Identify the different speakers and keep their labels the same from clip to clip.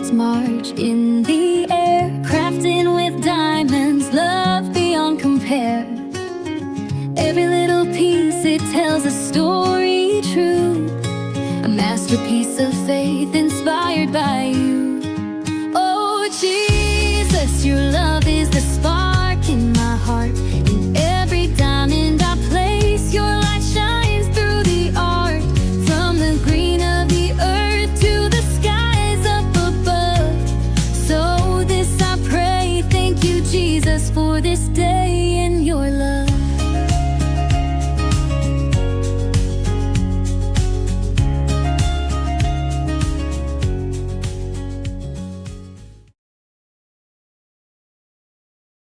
Speaker 1: Planets march in the air, crafting with diamonds, love beyond compare. Every little piece, it tells a story true, a masterpiece of faith inspired by you. Oh Jesus, your love is the spark in my heart. In every diamond I place, your light shines through the art. From the green of the earth to the skies up above. So this I pray, thank you Jesus for this day in your love.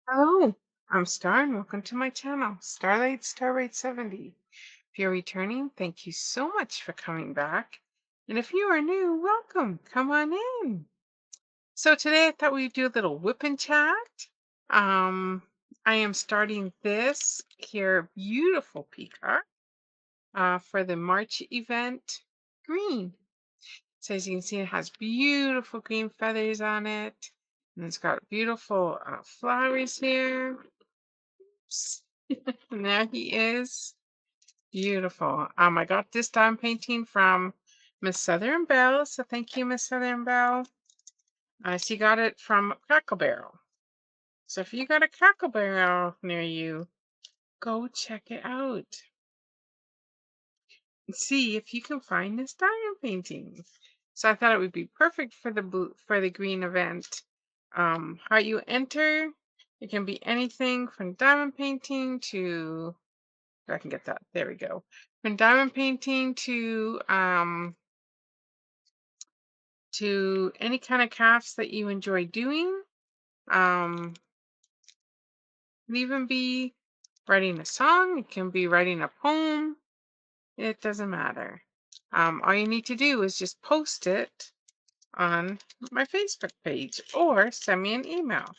Speaker 2: Hello, I'm Star and welcome to my channel, Starlight 70. If you're returning, thank you so much for coming back. And if you are new, welcome. Come on in. So today I thought we'd do a little whip and chat. I am starting this here beautiful peacock for the March event green. So as you can see, it has beautiful green feathers on it. And it's got beautiful flowers here. And there he is. Beautiful. I got this diamond painting from Miss Southern Belle. So thank you, Miss Southern Belle. She got it from Crackle Barrel. So if you got a Crackle Barrel near you, go check it out. And see if you can find this diamond painting. So I thought it would be perfect for the green event. How you enter, it can be anything from diamond painting to I can get that. There we go. From diamond painting to any kind of crafts that you enjoy doing. It can even be writing a song. It can be writing a poem. It doesn't matter. All you need to do is just post it on my Facebook page or send me an email.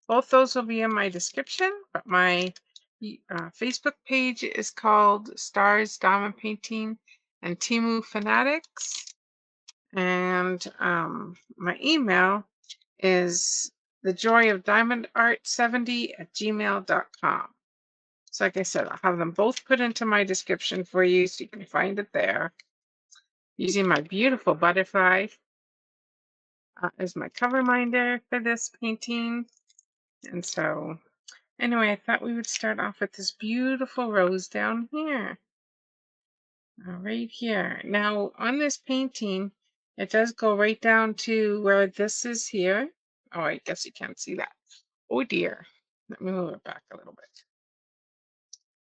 Speaker 2: Both those will be in my description, but my Facebook page is called Stars Diamond Painting and Timu Fanatics. And my email is thejoyofdiamondart70@gmail.com. So like I said, I'll have them both put into my description for you so you can find it there. Using my beautiful butterfly as my cover minder for this painting. And so anyway, I thought we would start off with this beautiful rose down here. Right here. Now on this painting, it does go right down to where this is here. Oh, I guess you can't see that. Oh dear. Let me move it back a little bit.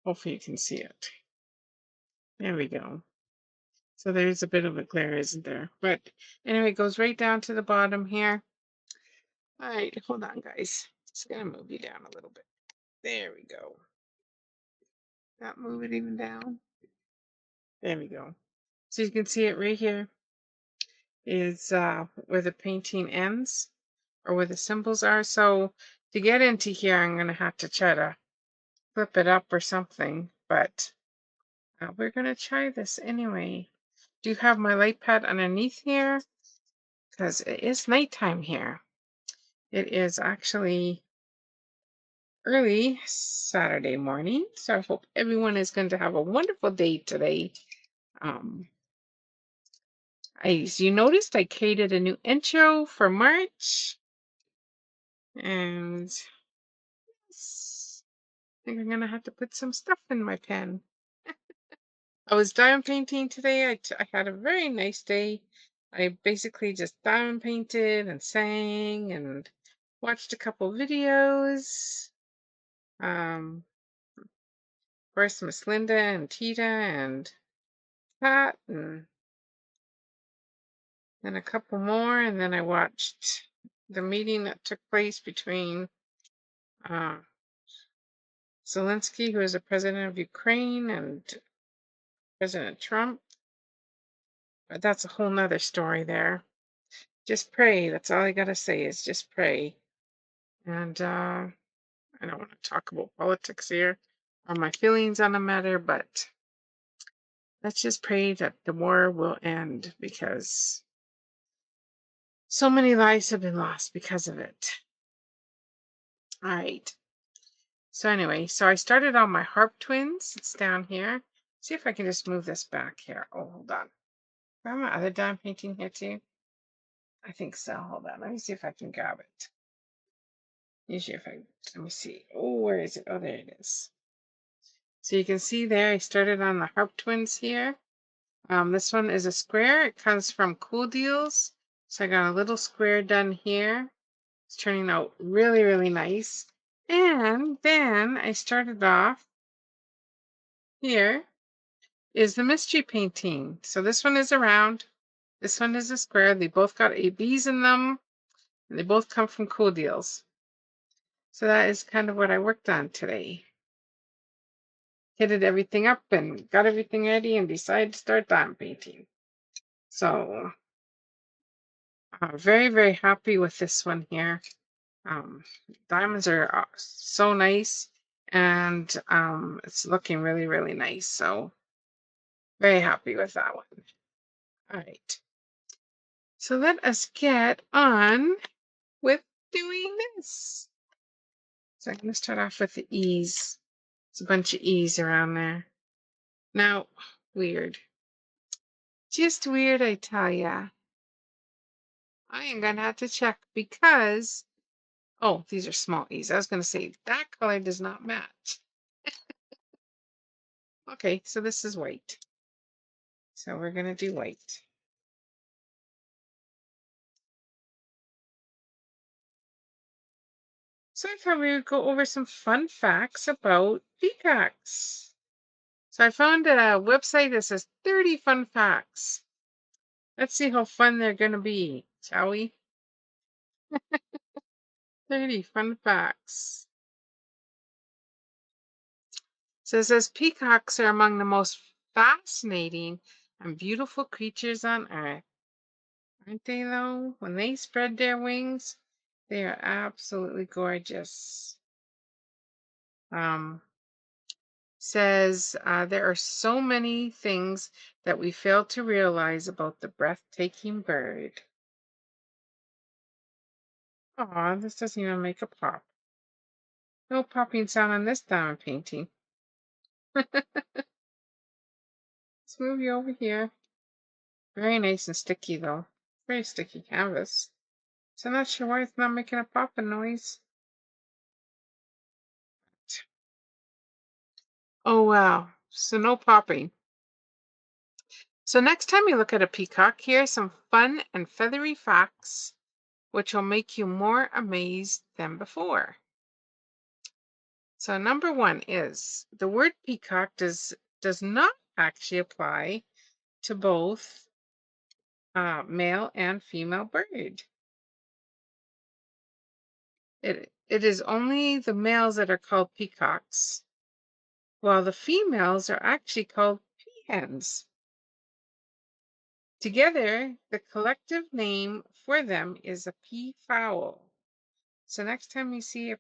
Speaker 2: Hopefully you can see it. There we go. So there's a bit of a glare, isn't there? But anyway, it goes right down to the bottom here. All right, hold on, guys. Just gonna move you down a little bit. There we go. Not move it even down. There we go. So you can see it right here is where the painting ends or where the symbols are. So to get into here, I'm going to have to try to flip it up or something. But we're going to try this anyway. Do have my light pad underneath here because it is nighttime here. It is actually early Saturday morning. So I hope everyone is going to have a wonderful day today. As you noticed, I created a new intro for March. And I think I'm going to have to put some stuff in my pen. I was diamond painting today. I had a very nice day. I basically just diamond painted and sang and watched a couple videos. Of course, Miss Linda and Tita and Pat and then a couple more. And then I watched the meeting that took place between Zelensky, who is the president of Ukraine, and President Trump. But that's a whole nother story there. Just pray. That's all I got to say is just pray. And I don't want to talk about politics here or my feelings on the matter, but let's just pray that the war will end because So many lives have been lost because of it. All right. So anyway, so I started on my harp twins. It's down here. See if I can just move this back here. Oh, hold on. Do I have my other dime painting here too? I think so. Hold on. Let me see if I can grab it. Usually if I, let me see. Oh, where is it? Oh, there it is. So you can see there, I started on the harp twins here. This one is a square. It comes from Cool Deals. So I got a little square done here. It's turning out really, really nice. And then I started off here is the mystery painting. So this one is a round. This one is a square. They both got ABs in them. And they both come from Cool Deals. So that is kind of what I worked on today. Kitted everything up and got everything ready and decided to start diamond painting. So I'm very, very happy with this one here. Diamonds are so nice and it's looking really, really nice. So very happy with that one. All right. So let us get on with doing this. So I'm going to start off with the E's. It's a bunch of E's around there. Now, weird. Just weird, I tell ya. I am going to have to check because, oh, these are small E's. I was going to say that color does not match. Okay, so this is white. So we're going to do white. So I thought we would go over some fun facts about peacocks. So I found a website that says 30 fun facts. Let's see how fun they're going to be, shall we? 30 fun facts. So it says peacocks are among the most fascinating and beautiful creatures on earth. Aren't they, though? When they spread their wings, they are absolutely gorgeous. Says there are so many things that we fail to realize about the breathtaking bird. Aw, this doesn't even make a pop. No popping sound on this diamond painting. Let's move you over here. Very nice and sticky, though. Very sticky canvas. So I'm not sure why it's not making a popping noise. Oh, wow. So no popping. So next time you look at a peacock, here are some fun and feathery facts which will make you more amazed than before. So number one is the word peacock does not actually apply to both male and female bird. It is only the males that are called peacocks, while the females are actually called peahens. Together, the collective name for them is a peafowl. So next time you see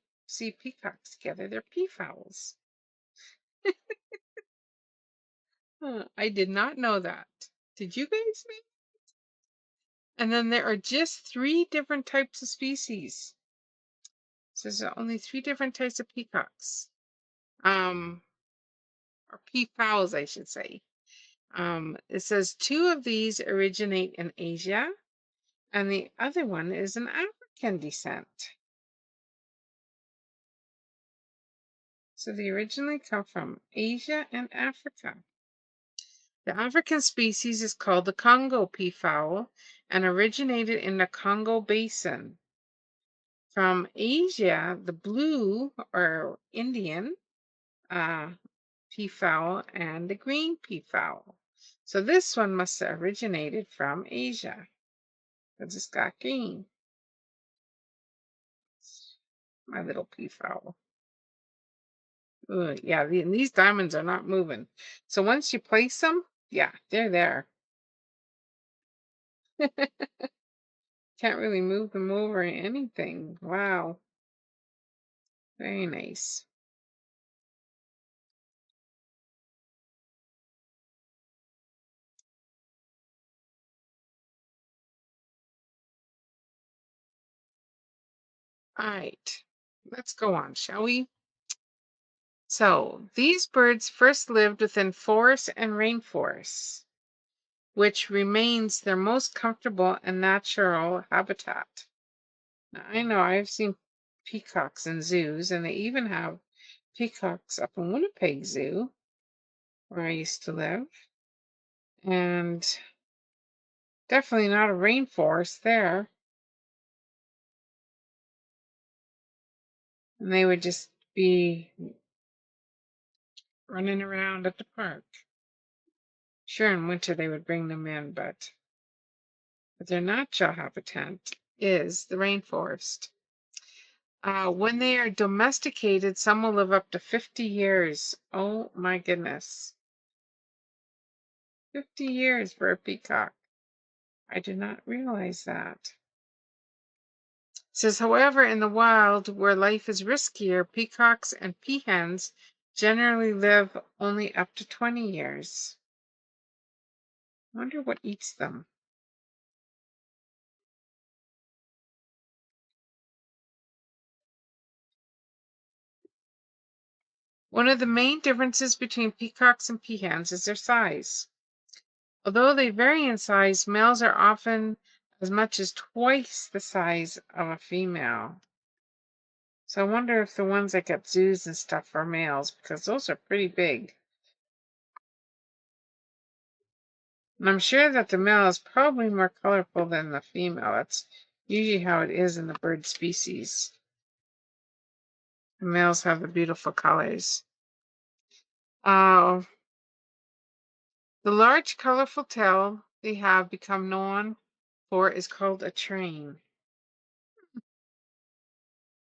Speaker 2: peacocks together, they're peafowls. I did not know that. Did you guys know? And then there are just 3 different types of species. So there's only 3 different types of peacocks. Or peafowls, I should say. It says 2 of these originate in Asia, and the other one is an African descent. So they originally come from Asia and Africa. The African species is called the Congo peafowl and originated in the Congo Basin. From Asia, the blue or Indian peafowl and the green peafowl. So this one must have originated from Asia because it's got green. My little peafowl. Yeah, these diamonds are not moving. So once you place them, yeah, they're there. Can't really move them over or anything. Wow. Very nice. All right, let's go on, shall we? So, these birds first lived within forests and rainforests, which remains their most comfortable and natural habitat. Now, I know I've seen peacocks in zoos, and they even have peacocks up in Winnipeg Zoo, where I used to live, and definitely not a rainforest there. And they would just be running around at the park. Sure, in winter they would bring them in, but their natural habitat is the rainforest. When they are domesticated, some will live up to 50 years. Oh my goodness. 50 years for a peacock. I did not realize that. It says, however, in the wild, where life is riskier, peacocks and peahens generally live only up to 20 years. I wonder what eats them. One of the main differences between peacocks and peahens is their size. Although they vary in size, males are often as much as twice the size of a female. So I wonder if the ones like at zoos and stuff are males, because those are pretty big. And I'm sure that the male is probably more colorful than the female. That's usually how it is in the bird species. The males have the beautiful colors. Uh, the large, colorful tail they have become known for is called a train.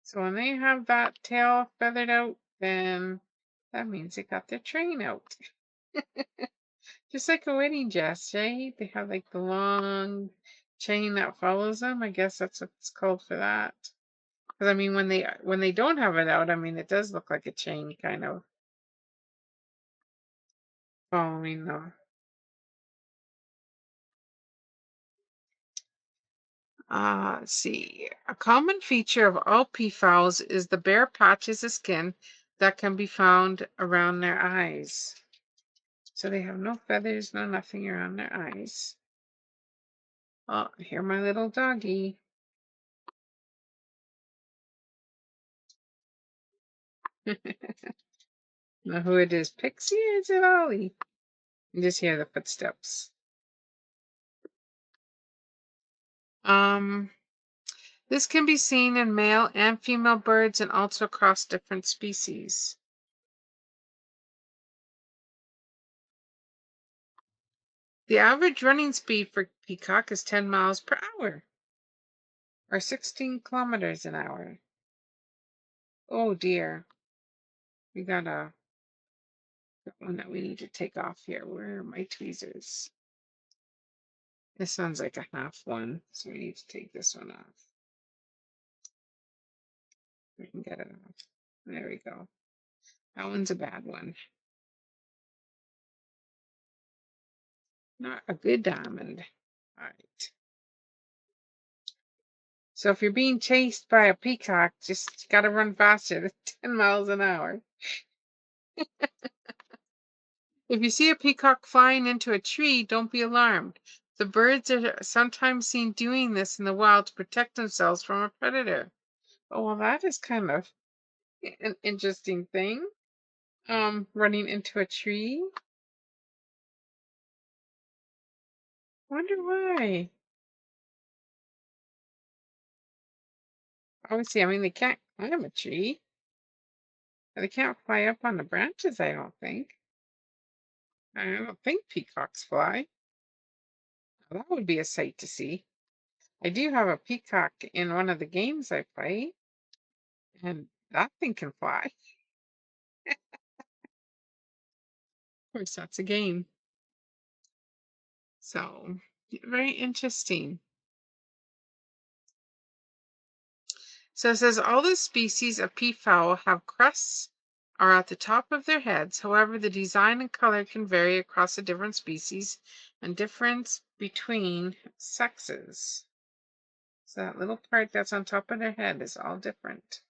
Speaker 2: So when they have that tail feathered out, then that means they got their train out. Just like a wedding dress, right? They have like the long chain that follows them. I guess that's what it's called for that. Because I mean, when they don't have it out, I mean, it does look like a chain kind of following them. Let's see. A common feature of all peafowls is the bare patches of skin that can be found around their eyes. So they have no feathers, no nothing around their eyes. Oh, here my little doggy. Know who it is, Pixie or is it Ollie? You just hear the footsteps. Um, this can be seen in male and female birds and also across different species. The average running speed for peacock is 10 miles per hour or 16 kilometers an hour. Oh dear. We got one that we need to take off here. Where are my tweezers? This one's like a half one, so we need to take this one off. We can get it off. There we go. That one's a bad one. Not a good diamond. All right. So if you're being chased by a peacock, just gotta run faster than 10 miles an hour. If you see a peacock flying into a tree, don't be alarmed. The birds are sometimes seen doing this in the wild to protect themselves from a predator. Oh, well, that is kind of an interesting thing. Running into a tree. Wonder why. Obviously, I mean, they can't climb a tree. They can't fly up on the branches, I don't think. I don't think peacocks fly. Well, that would be a sight to see. I do have a peacock in one of the games I play, and that thing can fly. Of course, that's a game. So, very interesting. So it says all the species of peafowl have crests are at the top of their heads. However, the design and color can vary across the different species and difference between sexes. So that little part that's on top of their head is all different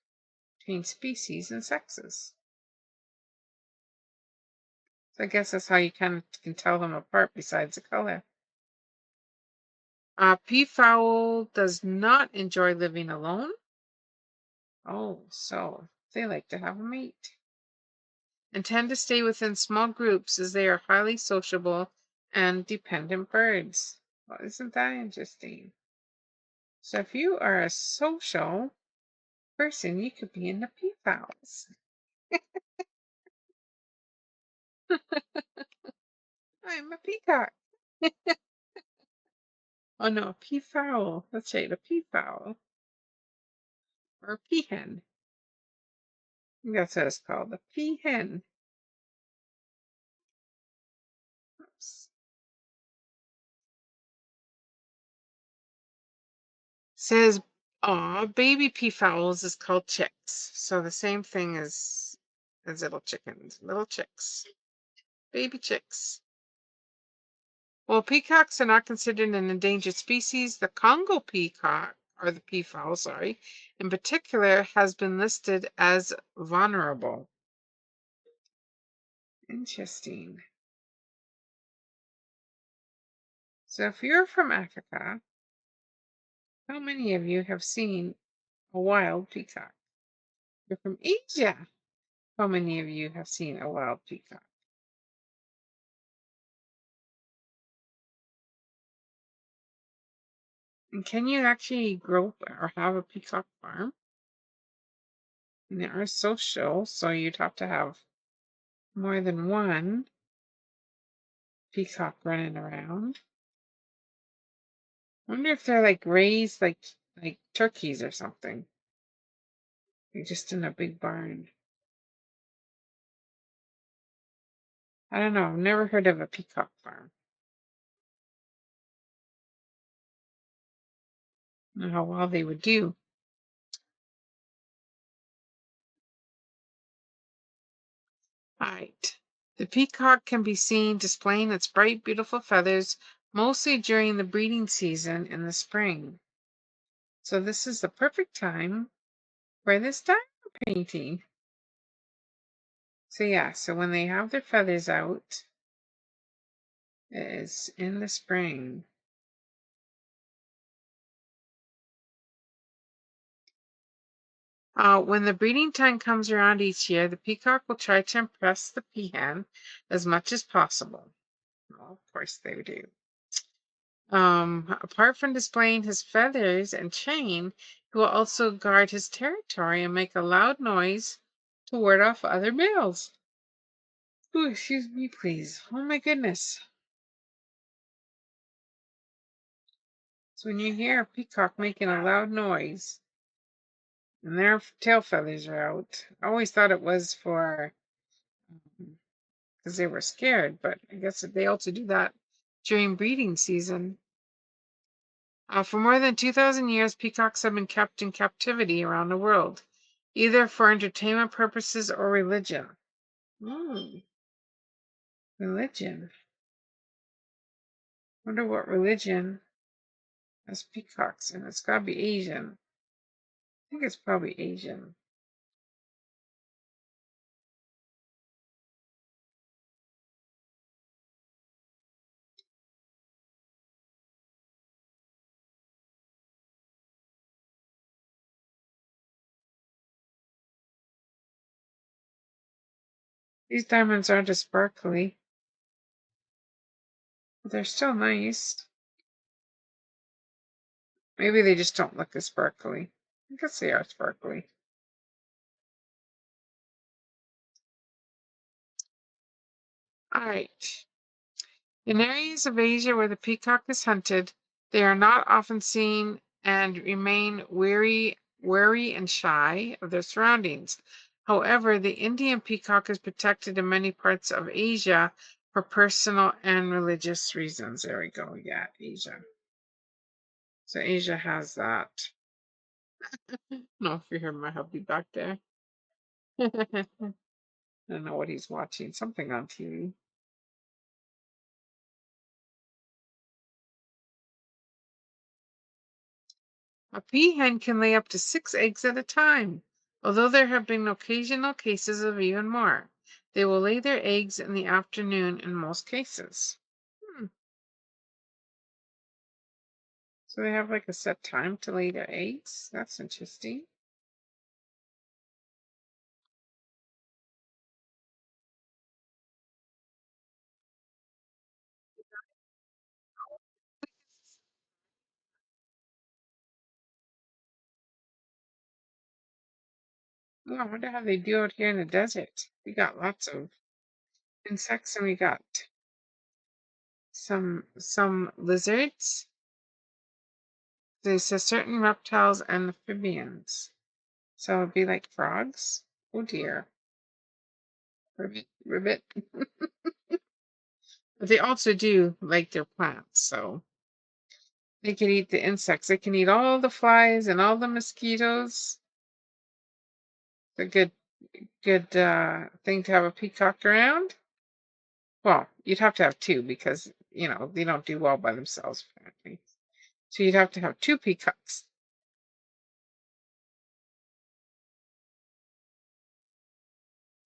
Speaker 2: between species and sexes. So I guess that's how you kind of can tell them apart besides the color. Peafowl does not enjoy living alone. Oh, so they like to have a mate. And tend to stay within small groups as they are highly sociable and dependent birds. Well, isn't that interesting? So if you are a social person, you could be in the peafowls. I'm a peacock. Oh no, a peafowl. Let's say a peafowl or a peahen. I think that's what it's called, a peahen. Oops. Says, "Aw, baby peafowls is called chicks." So the same thing as little chickens, little chicks, baby chicks. Well, peacocks are not considered an endangered species. The Congo peacock, or the peafowl, sorry, in particular, has been listed as vulnerable. Interesting. So if you're from Africa, how many of you have seen a wild peacock? You're from Asia. How many of you have seen a wild peacock? And can you actually grow or have a peacock farm? And they are social, so you'd have to have more than one peacock running around. I wonder if they're like raised like turkeys or something. They're just in a big barn. I don't know. I've never heard of a peacock farm. I don't know how well they would do. All right. The peacock can be seen displaying its bright, beautiful feathers mostly during the breeding season in the spring. So this is the perfect time for this diamond painting. So yeah, so when they have their feathers out, it is in the spring. When the breeding time comes around each year, the peacock will try to impress the peahen as much as possible. Well, of course they do. Apart from displaying his feathers and chain, he will also guard his territory and make a loud noise to ward off other males. Ooh, excuse me, please. Oh my goodness. So when you hear a peacock making a loud noise and their tail feathers are out, I always thought it was for because they were scared, but I guess that they also do that during breeding season. For more than 2,000 years, peacocks have been kept in captivity around the world, either for entertainment purposes or religion. Hmm, religion. Wonder what religion has peacocks in it. It's got to be Asian. I think it's probably Asian. These diamonds aren't as sparkly, but they're still nice. Maybe they just don't look as sparkly. I guess they are sparkly. All right. In areas of Asia where the peacock is hunted, they are not often seen and remain wary and shy of their surroundings. However, the Indian peacock is protected in many parts of Asia for personal and religious reasons. There we go. Yeah, Asia. So Asia has that. No, if you hear my hubby back there. I don't know what he's watching. Something on TV. A peahen can lay up to 6 eggs at a time, although there have been occasional cases of even more. They will lay their eggs in the afternoon in most cases. Hmm. So they have like a set time to lay their eggs. That's interesting. Oh, I wonder how they do out here in the desert. We got lots of insects and we got some lizards. There's a certain reptiles and amphibians. So it'd be like frogs. Oh dear. Ribbit, ribbit. But they also do like their plants, so they can eat the insects. They can eat all the flies and all the mosquitoes. It's a good thing to have a peacock around. Well, you'd have to have two because they don't do well by themselves apparently. So you'd have to have two peacocks.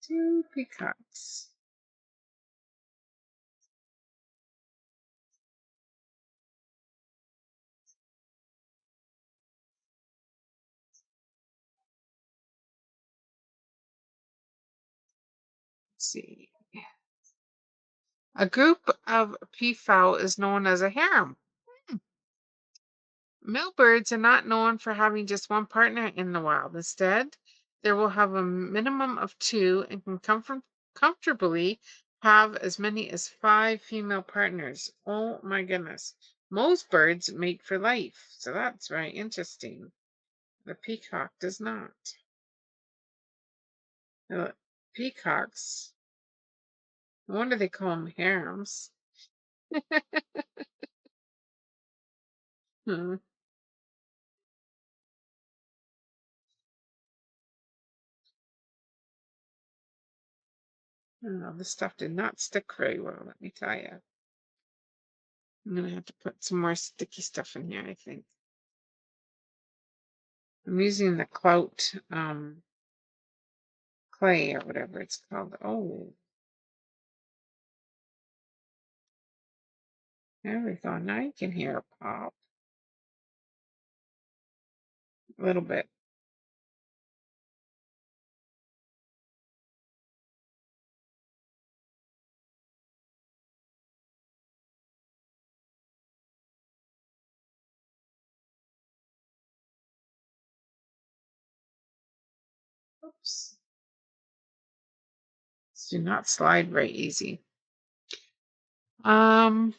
Speaker 2: Two peacocks. Let's see. A group of peafowl is known as a harem. Male birds are not known for having just one partner in the wild. Instead, they will have a minimum of two and can comfortably have as many as 5 female partners. Oh my goodness. Most birds mate for life, so that's very interesting. The peacock does not. The peacocks, no wonder they call them harems. Hmm. Oh, this stuff did not stick very well, let me tell you. I'm gonna have to put some more sticky stuff in here, I think. I'm using the clout clay or whatever it's called. Oh, there we go. Now you can hear a pop. A little bit. Oops. Do not slide very easy. Um,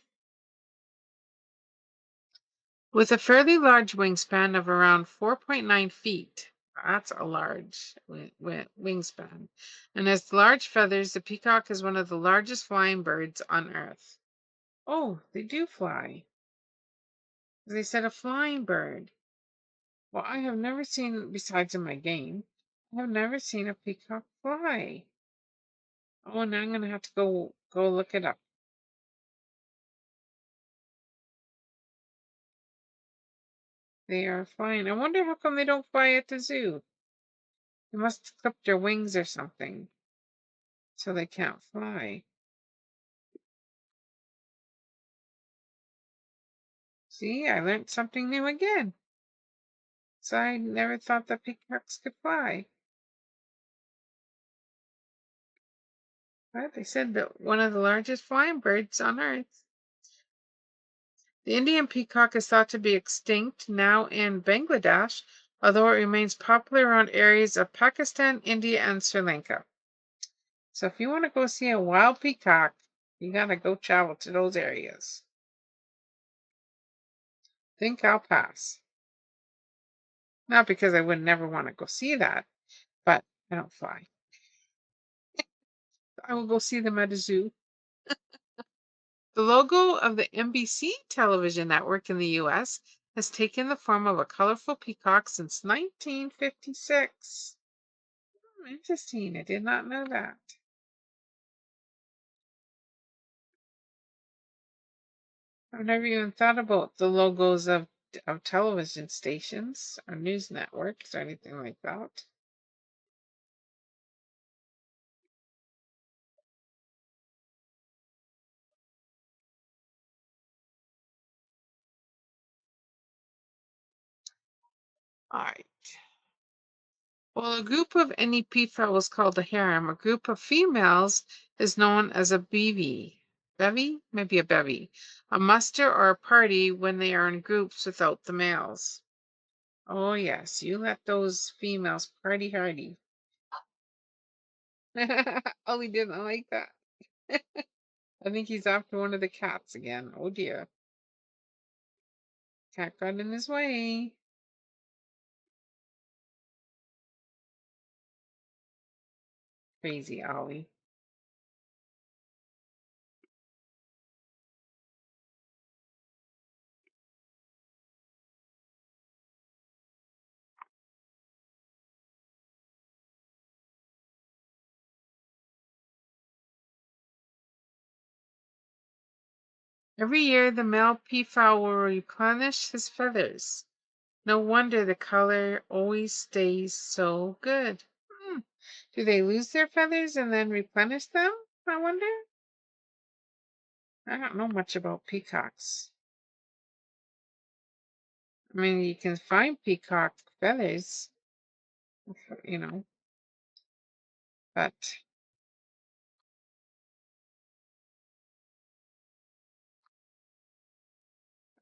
Speaker 2: with a fairly large wingspan of around 4.9 feet. That's a large wingspan. And has large feathers, the peacock is one of the largest flying birds on Earth. Oh, they do fly. They said a flying bird. Well, I have never seen, besides in my game, I have never seen a peacock fly. Oh, now I'm gonna have to go look it up. They are flying. I wonder how come they don't fly at the zoo. They must clip their wings or something, so they can't fly. See, I learned something new again. So I never thought that peacocks could fly. But they said that one of the largest flying birds on Earth. The Indian peacock is thought to be extinct now in Bangladesh, although it remains popular around areas of Pakistan, India, and Sri Lanka. So if you want to go see a wild peacock, you got to go travel to those areas. Think I'll pass. Not because I would never want to go see that, but I don't fly. I will go see them at a zoo. The logo of the NBC television network in the US has taken the form of a colorful peacock since 1956. Interesting. I did not know that. I've never even thought about the logos of of television stations or news networks or anything like that. All right. Well, a group of any peafowl is called a harem. A group of females is known as a bevy. Bevy? Maybe a bevy. A muster or a party when they are in groups without the males. Oh, yes, you let those females party hardy. Ollie didn't like that. I think he's after one of the cats again. Oh, dear. Cat got in his way. Crazy Ollie. Every year, the male peafowl will replenish his feathers. No wonder the color always stays so good. Hmm. Do they lose their feathers and then replenish them? I wonder. I don't know much about peacocks. I mean, you can find peacock feathers, you know, but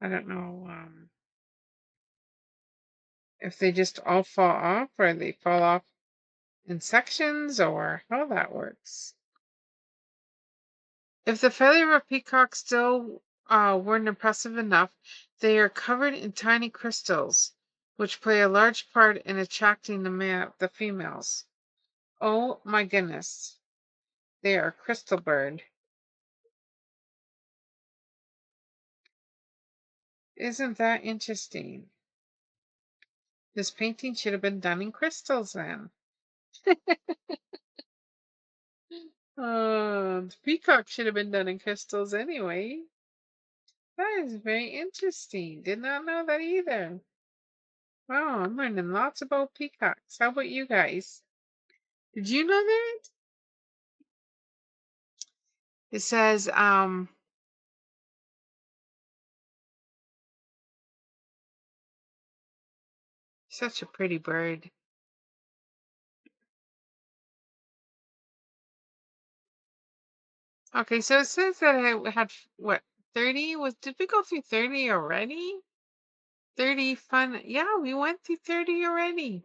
Speaker 2: I don't know if they just all fall off or they fall off in sections or how that works. If the feather of a peacock still weren't impressive enough, they are covered in tiny crystals, which play a large part in attracting the females. Oh my goodness, they are a crystal bird. Isn't that interesting? This painting should have been done in crystals then. The peacock should have been done in crystals anyway. That is very interesting. Did not know that either. Wow, I'm learning lots about peacocks. How about you guys? Did you know that? It says, such a pretty bird. Okay, so it says that I had what, 30? Did we go through 30 already? 30 fun. Yeah, we went through 30 already.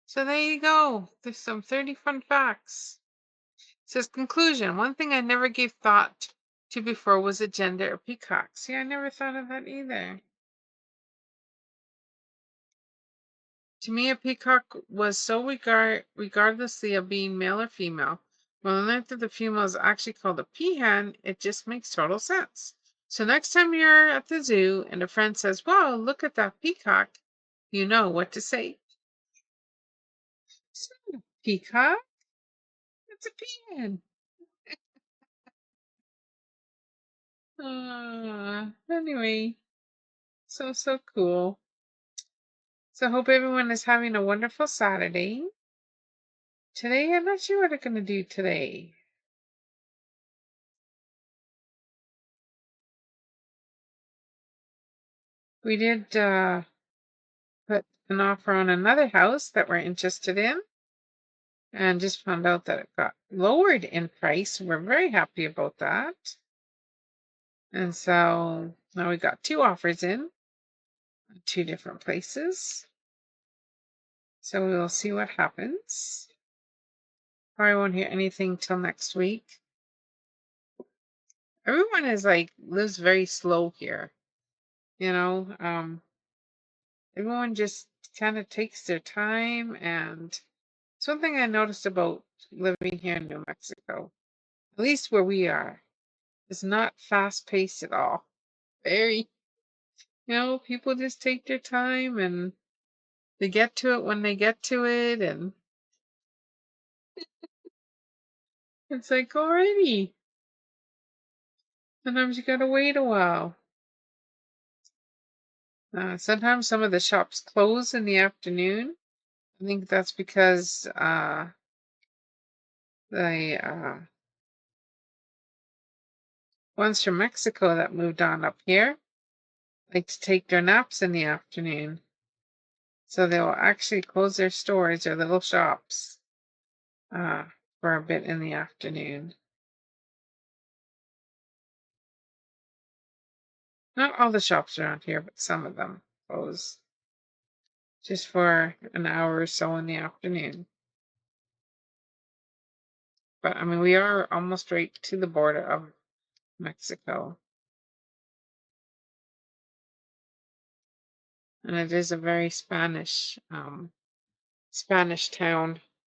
Speaker 2: So there you go. There's some 30 fun facts. It says conclusion. One thing I never gave thought to before was the gender of peacocks. See, I never thought of that either. To me, a peacock was so regardlessly of being male or female. When I learned that the female is actually called a peahen, it just makes total sense. So next time you're at the zoo and a friend says, "Wow, look at that peacock," you know what to say. "It's not a peacock, it's a peahen." Anyway, so cool. So hope everyone is having a wonderful Saturday. Today, I'm not sure what I'm going to do today. We did put an offer on another house that we're interested in and just found out that it got lowered in price. We're very happy about that. And so now we got two offers in two different places. So we will see what happens. Probably won't hear anything till next week. Everyone is like lives very slow here. You know, everyone just kind of takes their time, and it's one thing I noticed about living here in New Mexico, at least where we are. It's not fast paced at all. Very, people just take their time and they get to it when they get to it, and it's like already. Sometimes you gotta wait a while. Sometimes some of the shops close in the afternoon. I think that's because the ones from Mexico that moved on up here like to take their naps in the afternoon. So they'll actually close their stores or little shops uh, for a bit in the afternoon. Not all the shops around here, but some of them close just for an hour or so in the afternoon. But I mean, we are almost right to the border of Mexico. And it is a very Spanish town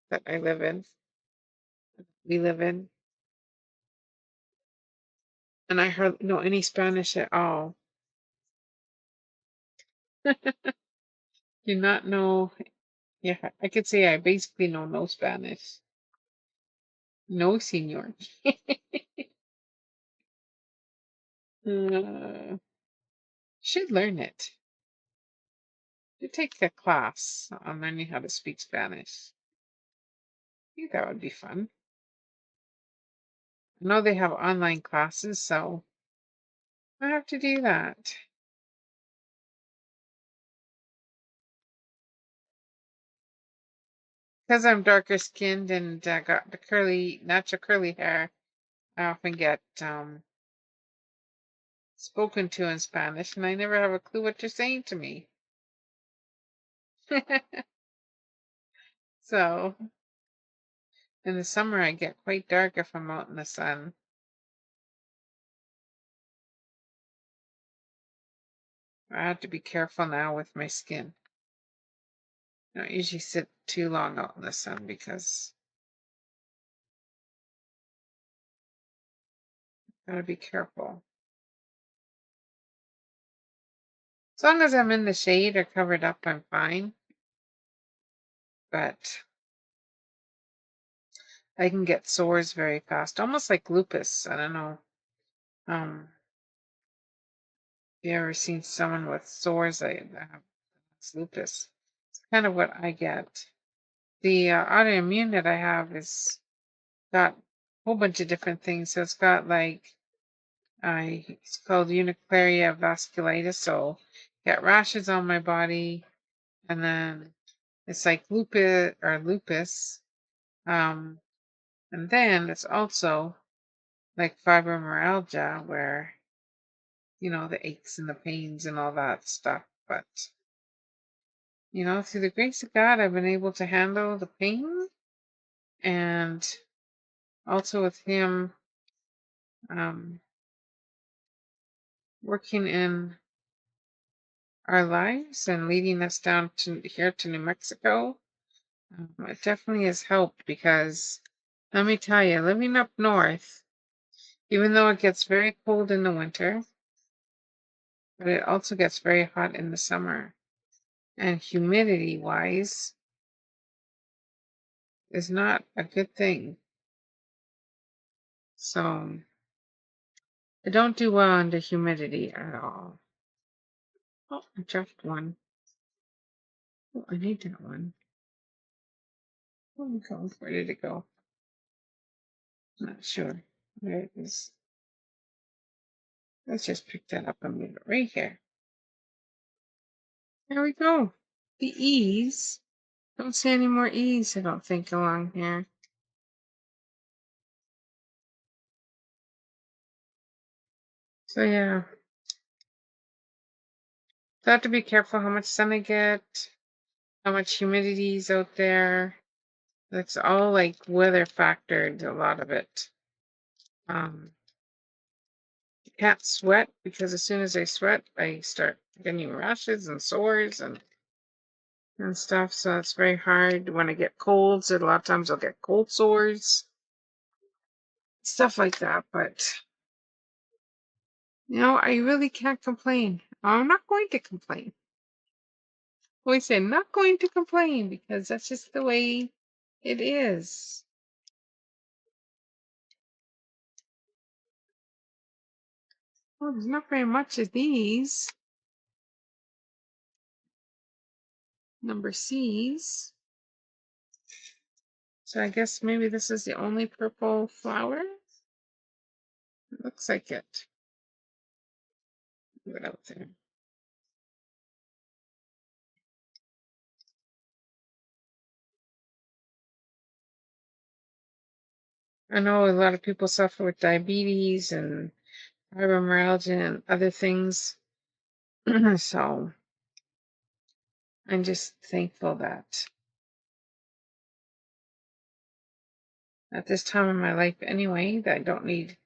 Speaker 2: that I live in. We live in. And I hardly know any Spanish at all. Do not know. Yeah, I could say I basically know no Spanish. No, senor. uh, should learn it. Should take a class on learning how to speak Spanish. I think that would be fun. I know they have online classes, so I have to do that. Because I'm darker skinned and got the natural curly hair, I often get spoken to in Spanish, and I never have a clue what you're saying to me. So in the summer, I get quite dark if I'm out in the sun. I have to be careful now with my skin. I don't usually sit too long out in the sun because I gotta be careful. As long as I'm in the shade or covered up, I'm fine. But I can get sores very fast, almost like lupus. I don't know. Have you ever seen someone with sores that have lupus? It's kind of what I get. The autoimmune that I have is got a whole bunch of different things. So it's got like it's called unicaria vasculitis. So got rashes on my body, and then it's like lupus. Um, and then it's also like fibromyalgia, where the aches and the pains and all that stuff. But through the grace of God, I've been able to handle the pain, and also with Him um, working in our lives and leading us down to here to New Mexico. It definitely has helped because let me tell you, living up north, even though it gets very cold in the winter, but it also gets very hot in the summer. And humidity wise is not a good thing. So I don't do well under humidity at all. Oh, I dropped one. Oh, I need that one. Oh, go. Where did it go? Not sure. There it is. Let's just pick that up and move it right here. There we go. The E's. Don't see any more E's, I don't think, along here. So yeah. So I have to be careful how much sun I get, how much humidity is out there. That's all like weather factored, a lot of it. You can't sweat because as soon as I sweat, I start getting rashes and sores and stuff. So it's very hard when I get colds. A lot of times I'll get cold sores, stuff like that. But I really can't complain. I'm not going to complain. Always say not going to complain because that's just the way it is. Well, there's not very much of these. number C's. So I guess maybe this is the only purple flower. It looks like it. Put it out there. I know a lot of people suffer with diabetes and fibromyalgia and other things. So I'm just thankful that at this time in my life anyway, that I don't need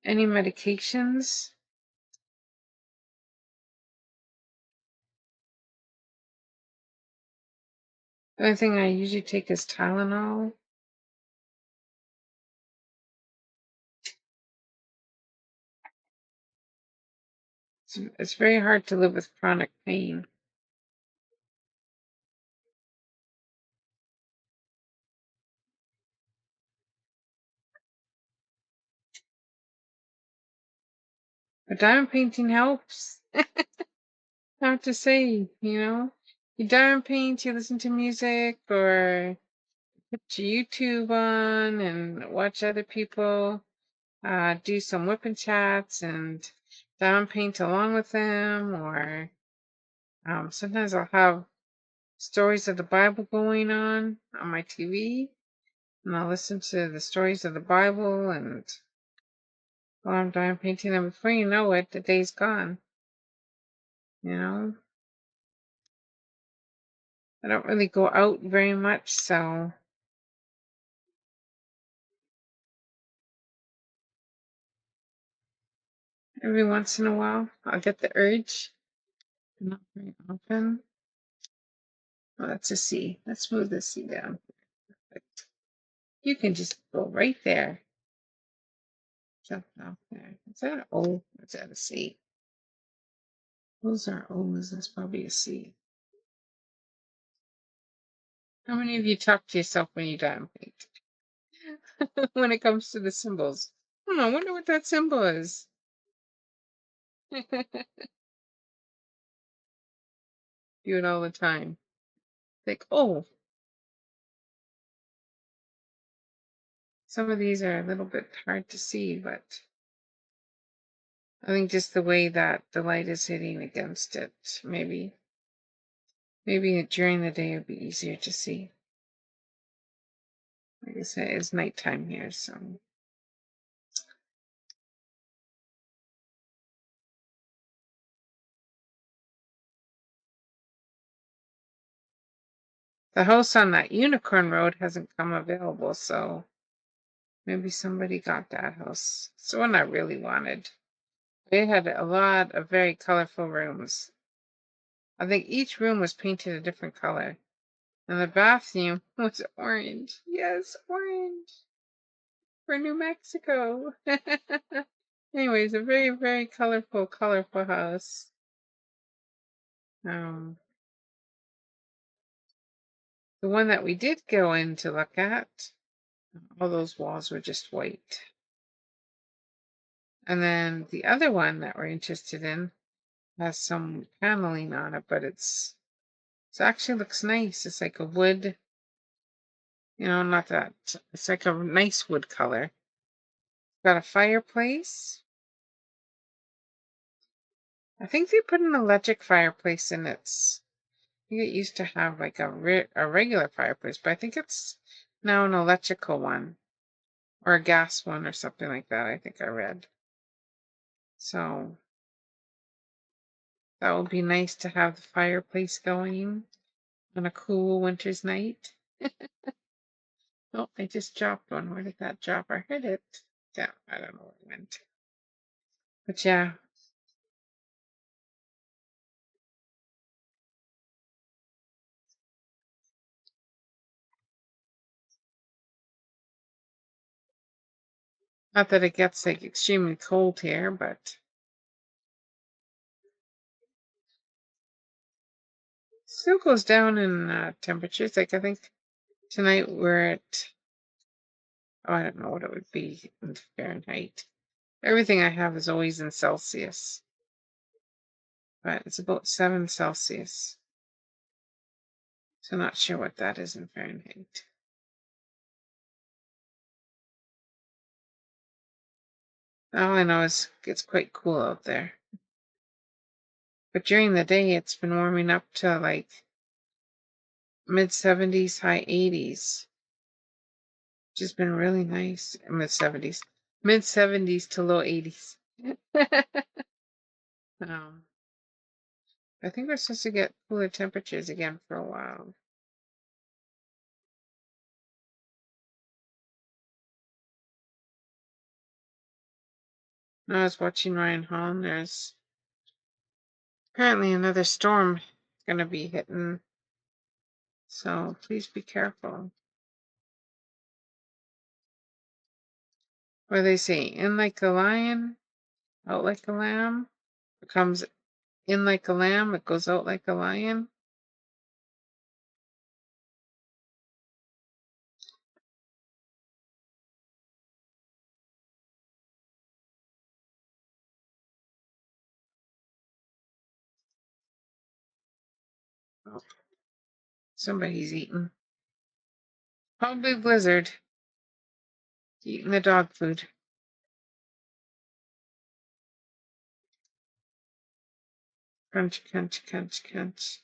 Speaker 2: any medications. The only thing I usually take is Tylenol. It's very hard to live with chronic pain. But diamond painting helps. I have to say, you diamond paint, you listen to music or put your YouTube on and watch other people do some whipping chats and diamond paint along with them. Or sometimes I'll have stories of the Bible going on my TV, and I'll listen to the stories of the Bible and while I'm diamond painting, and before you know it, the day's gone. I don't really go out very much, so every once in a while I'll get the urge. Not very often. Well, that's a C. Let's move this C down. Perfect. You can just go right there. Jump off there. Is that an O? Or is that a C? Those are O's. That's probably a C. How many of you talk to yourself when you diamond paint? When it comes to the symbols. I wonder what that symbol is. Do it all the time. Like, oh, some of these are a little bit hard to see, but I think just the way that the light is hitting against it, maybe during the day it'd be easier to see. Like I said, it's nighttime here, so. The house on that Unicorn Road hasn't come available, so maybe somebody got that house. It's the one I really wanted. They had a lot of very colorful rooms. I think each room was painted a different color. And the bathroom was orange. Yes, orange. For New Mexico. Anyways, a very, very colorful house. Um, the one that we did go in to look at, all those walls were just white. And then the other one that we're interested in has some paneling on it, but it actually looks nice. It's like a wood, not that, it's like a nice wood color. Got a fireplace. I think they put an electric fireplace in it. I think it used to have like a regular fireplace, but I think it's now an electrical one or a gas one or something like that. I think I read. So that would be nice to have the fireplace going on a cool winter's night. Oh, I just dropped one. Where did that drop? I heard it. Yeah, I don't know where it went. But yeah. Not that it gets like extremely cold here, but still goes down in temperatures. Like I think tonight we're at, oh, I don't know what it would be in Fahrenheit. Everything I have is always in Celsius, but it's about 7 Celsius. So not sure what that is in Fahrenheit. All I know is it's quite cool out there. But during the day, it's been warming up to like mid-70s, high 80s, which has been really nice. Mid-70s. Mid-70s to low 80s. um, I think we're supposed to get cooler temperatures again for a while. I was watching Ryan Hall. There's apparently another storm going to be hitting. So please be careful. What do they say? In like a lion, out like a lamb. It comes in like a lamb, it goes out like a lion. Oh, somebody's eating. Probably Blizzard. Eating the dog food. Crunch, crunch, crunch, crunch.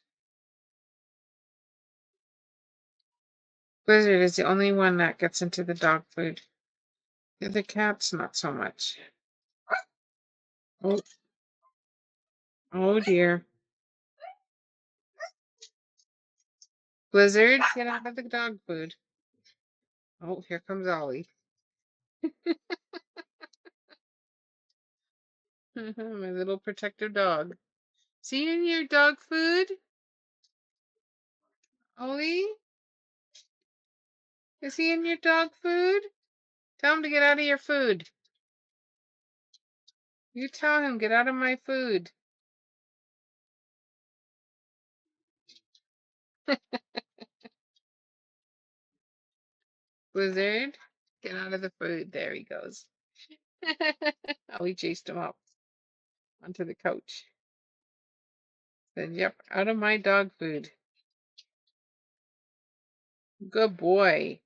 Speaker 2: Blizzard is the only one that gets into the dog food. The other cats, not so much. Oh, oh dear. Blizzard, get out of the dog food. Oh, here comes Ollie. My little protective dog. See you in your dog food? Ollie? Is he in your dog food? Tell him to get out of your food. You tell him, get out of my food. Blizzard, get out of the food. There he goes. Ollie chased him up onto the couch. Said, yep, out of my dog food. Good boy.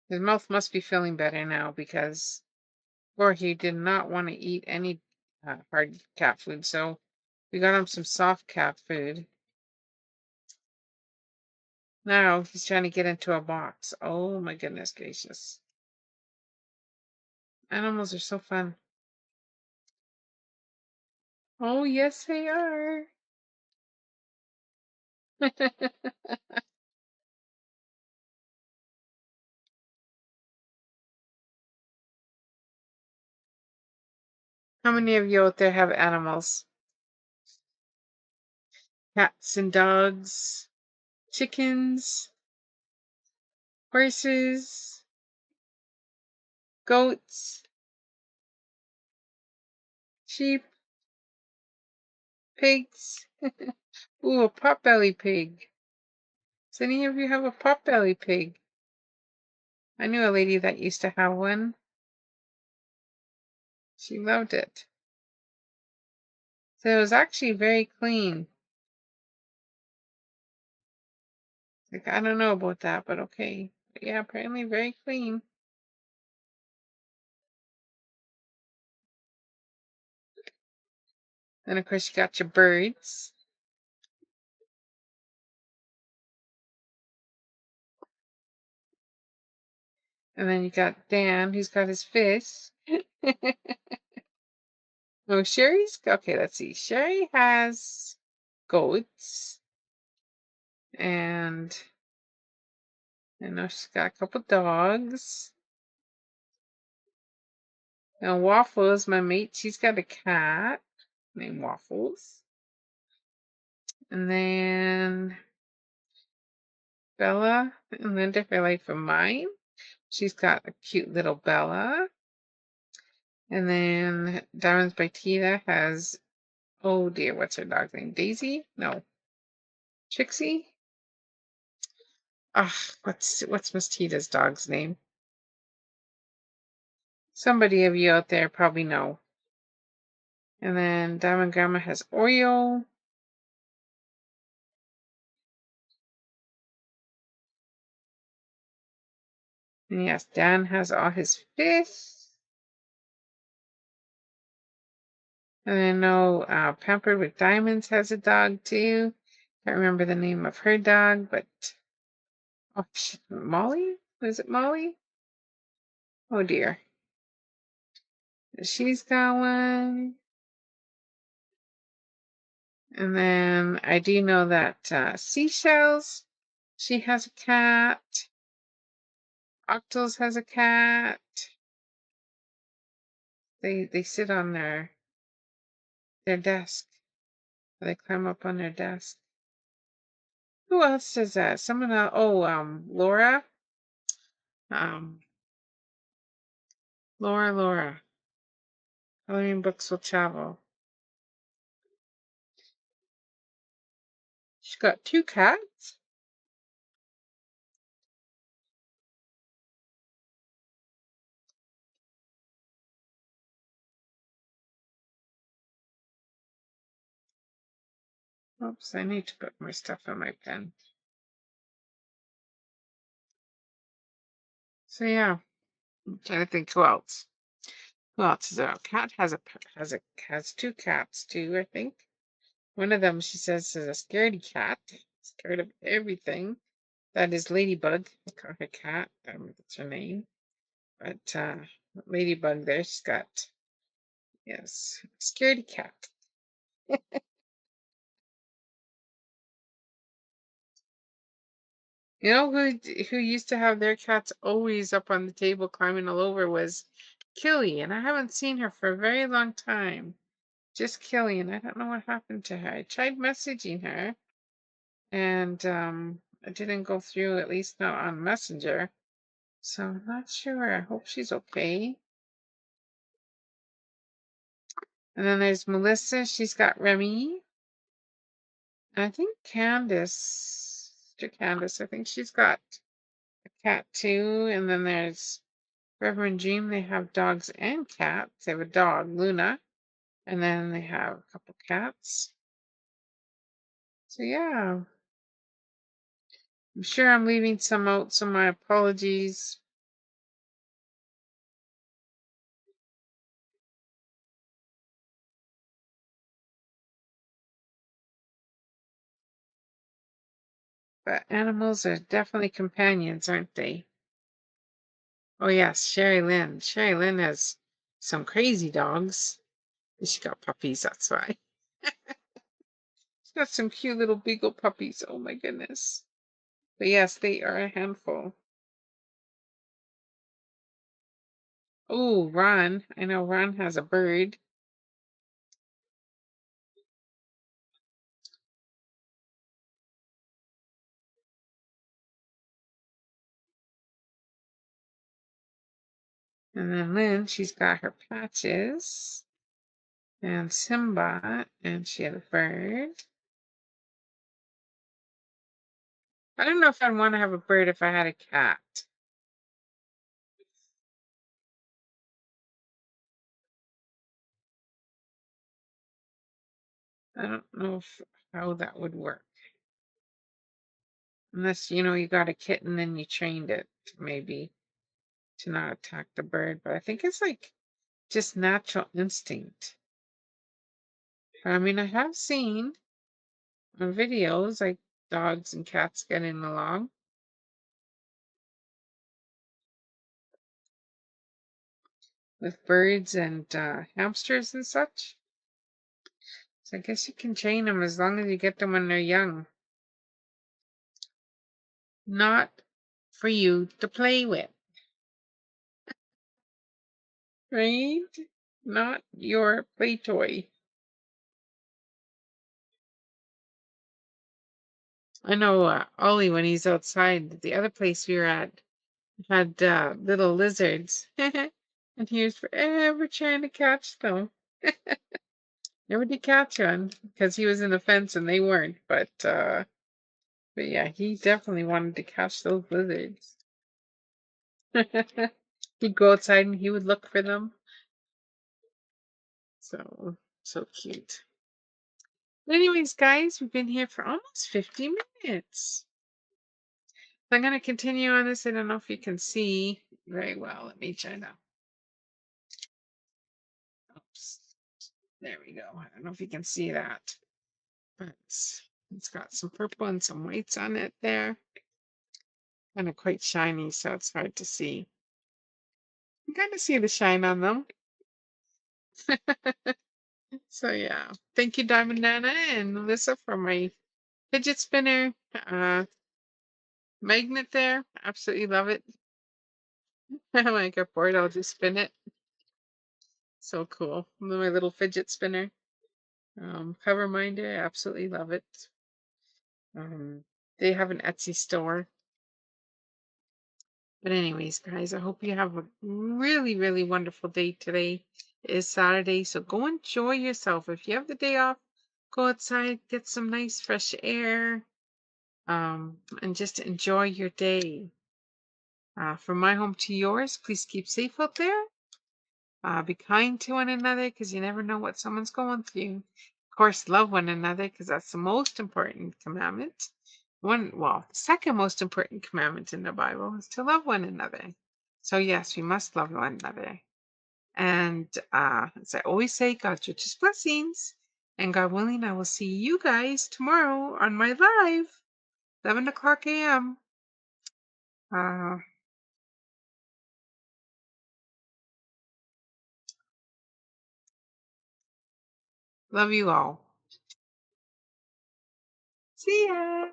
Speaker 2: His mouth must be feeling better now because, or he did not want to eat any hard cat food. So we got him some soft cat food. Now he's trying to get into a box. Oh my goodness gracious. Animals are so fun. Oh, yes, they are. How many of you out there have animals? Cats and dogs, chickens, horses, goats, sheep, pigs. Ooh, a potbelly pig. Does any of you have a potbelly pig? I knew a lady that used to have one. She loved it. So it was actually very clean. Like, I don't know about that, but okay. But yeah, apparently very clean. Then, of course, you got your birds. And then you got Dan, who's got his fish. Oh, Sherry's okay. Let's see. Sherry has goats, and I know she's got a couple dogs. And Waffles, my mate, she's got a cat named Waffles. And then Bella and Linda for Life of Mine. She's got a cute little Bella. And then Diamonds by Tita has, oh dear, what's her dog's name? Daisy? No. Trixie? Ah, what's Miss Tita's dog's name? Somebody of you out there probably know. And then Diamond Grandma has Oreo. And yes, Dan has all his fish. And I know Pampered with Diamonds has a dog too. Can't remember the name of her dog, but oh, Molly? Was it Molly? Oh dear. She's got one. And then I do know that Seashells, she has a cat. Octals has a cat. They sit on their desk. They climb up on their desk. Who else does that? Someone else. Oh, Laura. Um, Laura. Coloring books will travel. She's got 2 cats. Oops, I need to put more stuff on my pen. So yeah, I'm trying to think who else. Who else is there? Cat has 2 cats too, I think. One of them, she says, is a scaredy cat, scared of everything. That is Ladybug. I call her cat. That's her name. But Ladybug there, she's got, yes, scaredy cat. You know who used to have their cats always up on the table climbing all over was Killy, and I haven't seen her for a very long time. Just Killy, and I don't know what happened to her. I tried messaging her, and it didn't go through, at least not on Messenger. So I'm not sure. I hope she's okay. And then there's Melissa. She's got Remy. And I think Sister Candace, I think she's got a cat too. And then there's Reverend Dream. They have dogs and cats. They have a dog, Luna. And then they have a couple cats. So yeah, I'm sure I'm leaving some out, so my apologies. But animals are definitely companions, aren't they? Oh yes, Sherry Lynn. Sherry Lynn has some crazy dogs. She got puppies, that's why. She's got some cute little beagle puppies. Oh my goodness. But yes, they are a handful. Oh, Ron. I know Ron has a bird. And then Lynn, she's got her patches. And Simba, and she had a bird. I don't know if I'd want to have a bird if I had a cat. I don't know how that would work. Unless, you got a kitten and you trained it, maybe, to not attack the bird. But I think it's like just natural instinct. I mean, I have seen on videos like dogs and cats getting along. With birds and hamsters and such. So I guess you can train them as long as you get them when they're young. Not for you to play with, right? Not your play toy. I know Ollie, when he's outside, the other place we were at had little lizards. And he was forever trying to catch them. Never did catch one because he was in the fence and they weren't. But yeah, he definitely wanted to catch those lizards. He'd go outside and he would look for them. So So cute. But anyways, guys, we've been here for almost 50 minutes. So I'm going to continue on this. I don't know if you can see very well. Let me try now. Oops. There we go. I don't know if you can see that, but it's got some purple and some whites on it there. Kind of quite shiny, so it's hard to see. You kind of see the shine on them. So yeah. Thank you, Diamond Nana and Melissa, for my fidget spinner magnet there. Absolutely love it. When I get bored, I'll just spin it. So cool. My little fidget spinner. Cover minder, absolutely love it. They have an Etsy store. But anyways, guys, I hope you have a really, really wonderful day today. It is Saturday, so go enjoy yourself. If you have the day off, go outside, get some nice fresh air, and just enjoy your day. From my home to yours, please keep safe out there. Be kind to one another because you never know what someone's going through. Of course, love one another because that's the most important commandment. The second most important commandment in the Bible is to love one another. So, yes, we must love one another. And as I always say, God's richest blessings. And God willing, I will see you guys tomorrow on my live, 11 o'clock a.m. Uh, love you all. See ya.